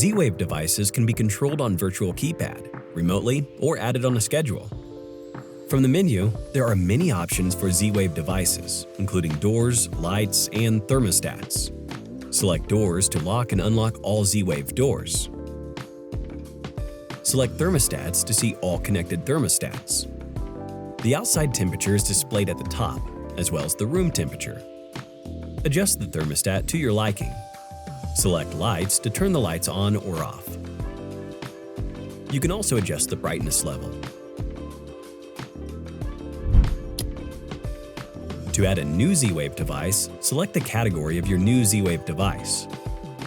Z-Wave devices can be controlled on virtual keypad, remotely, or added on a schedule. From the menu, there are many options for Z-Wave devices, including doors, lights, and thermostats. Select Doors to lock and unlock all Z-Wave doors. Select Thermostats to see all connected thermostats. The outside temperature is displayed at the top, as well as the room temperature. Adjust the thermostat to your liking. Select Lights to turn the lights on or off. You can also adjust the brightness level. To add a new Z-Wave device, select the category of your new Z-Wave device.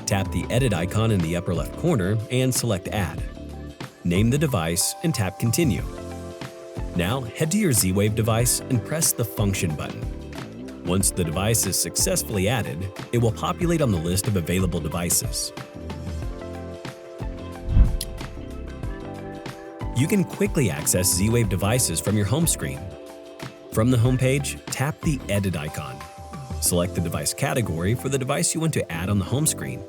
Tap the Edit icon in the upper left corner and select Add. Name the device and tap Continue. Now head to your Z-Wave device and press the Function button. Once the device is successfully added, it will populate on the list of available devices. You can quickly access Z-Wave devices from your home screen. From the home page, tap the Edit icon. Select the device category for the device you want to add on the home screen.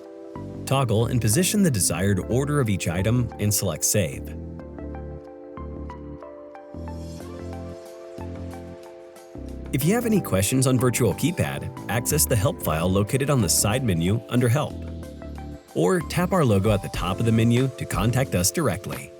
Toggle and position the desired order of each item and select Save. If you have any questions on Virtual Keypad, access the Help file located on the side menu under Help. Or tap our logo at the top of the menu to contact us directly.